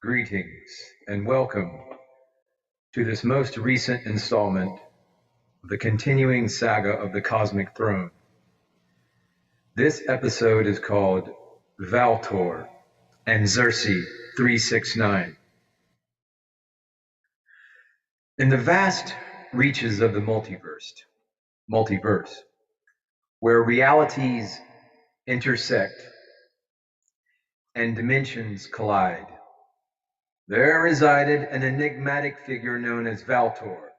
Greetings and welcome to this most recent installment of the continuing saga of the Cosmic Throne. This episode is called VALTOR and XERXE 369. In the vast reaches of the multiverse, where realities intersect and dimensions collide, there resided an enigmatic figure known as VALTOR,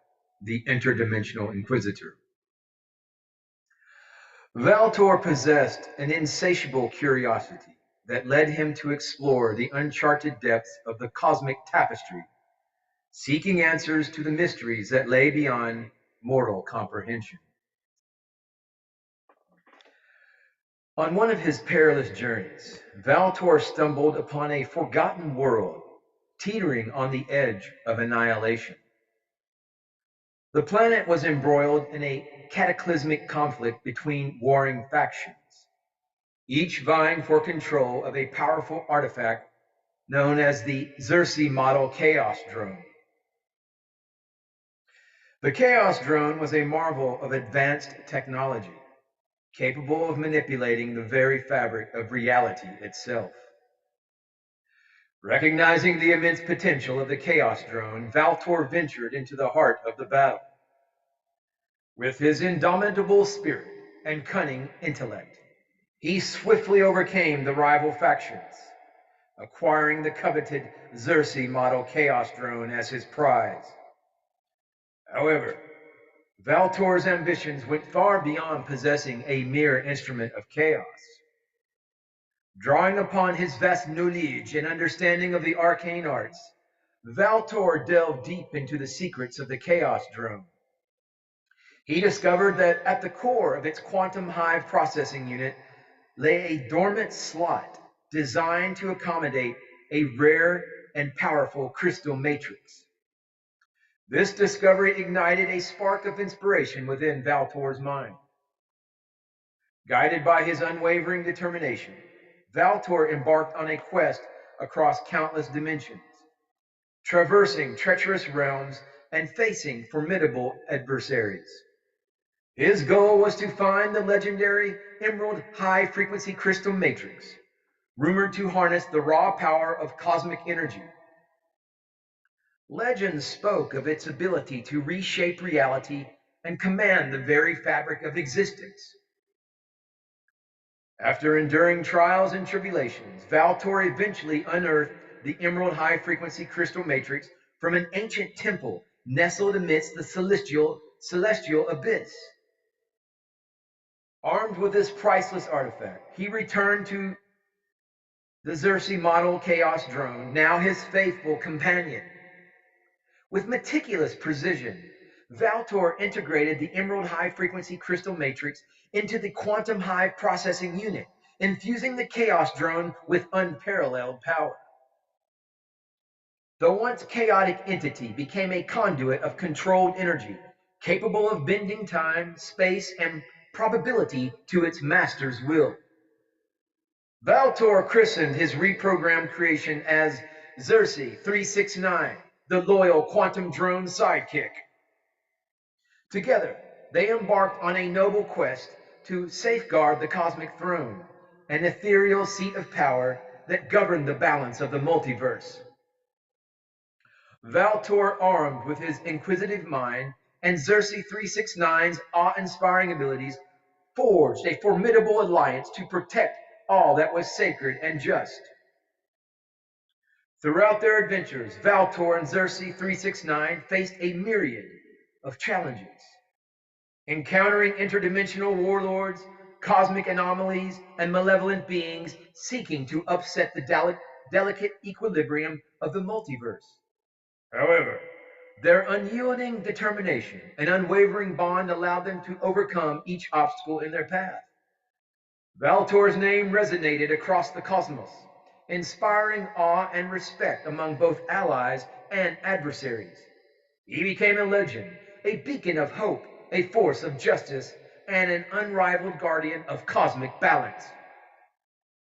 the interdimensional inquisitor. VALTOR possessed an insatiable curiosity that led him to explore the uncharted depths of the cosmic tapestry, seeking answers to the mysteries that lay beyond mortal comprehension. On one of his perilous journeys, VALTOR stumbled upon a forgotten world teetering on the edge of annihilation. The planet was embroiled in a cataclysmic conflict between warring factions, each vying for control of a powerful artifact known as the XERXE model Chaos Drone. The Chaos Drone was a marvel of advanced technology, capable of manipulating the very fabric of reality itself. Recognizing the immense potential of the Chaos Drone, VALTOR ventured into the heart of the battle. With his indomitable spirit and cunning intellect, he swiftly overcame the rival factions, acquiring the coveted XERXE model Chaos Drone as his prize. However, VALTOR's ambitions went far beyond possessing a mere instrument of chaos. Drawing upon his vast knowledge and understanding of the arcane arts, VALTOR delved deep into the secrets of the Chaos Drone. He discovered that at the core of its quantum hive processing unit lay a dormant slot designed to accommodate a rare and powerful crystal matrix. This discovery ignited a spark of inspiration within VALTOR's mind. Guided by his unwavering determination, VALTOR embarked on a quest across countless dimensions, traversing treacherous realms and facing formidable adversaries. His goal was to find the legendary Emerald High-Frequency Crystal Matrix, rumored to harness the raw power of cosmic energy. Legends spoke of its ability to reshape reality and command the very fabric of existence. After enduring trials and tribulations, VALTOR eventually unearthed the Emerald High-Frequency Crystal Matrix from an ancient temple nestled amidst the celestial abyss. Armed with this priceless artifact, he returned to the XERXE model Chaos Drone, now his faithful companion. With meticulous precision, VALTOR integrated the Emerald High-Frequency Crystal Matrix into the Quantum Hive Processing Unit, infusing the Chaos Drone with unparalleled power. The once chaotic entity became a conduit of controlled energy, capable of bending time, space, and probability to its master's will. VALTOR christened his reprogrammed creation as XERXE 369, the loyal quantum drone sidekick. Together, they embarked on a noble quest to safeguard the Cosmic Throne, an ethereal seat of power that governed the balance of the multiverse. VALTOR, armed with his inquisitive mind and XERXE 369's awe-inspiring abilities, forged a formidable alliance to protect all that was sacred and just. Throughout their adventures, VALTOR and XERXE 369 faced a myriad of challenges, encountering interdimensional warlords, cosmic anomalies, and malevolent beings seeking to upset the delicate equilibrium of the multiverse. However, their unyielding determination and unwavering bond allowed them to overcome each obstacle in their path. VALTOR's name resonated across the cosmos, inspiring awe and respect among both allies and adversaries. He became a legend, a beacon of hope, a force of justice, and an unrivaled guardian of cosmic balance.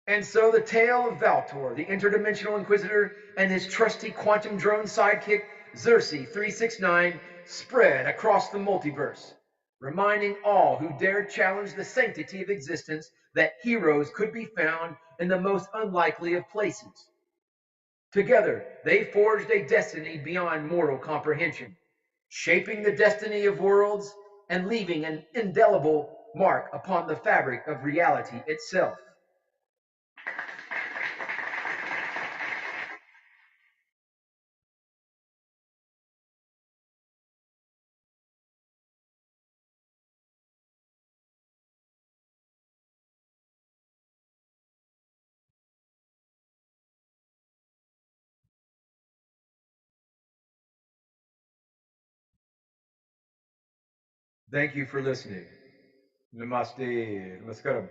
And so the tale of Valtor, the interdimensional inquisitor, and his trusty quantum drone sidekick, XERXE 369, spread across the multiverse, reminding all who dared challenge the sanctity of existence that heroes could be found in the most unlikely of places. Together, they forged a destiny beyond mortal comprehension, shaping the destiny of worlds and leaving an indelible mark upon the fabric of reality itself. Thank you for listening. Namaste. Namaskaram.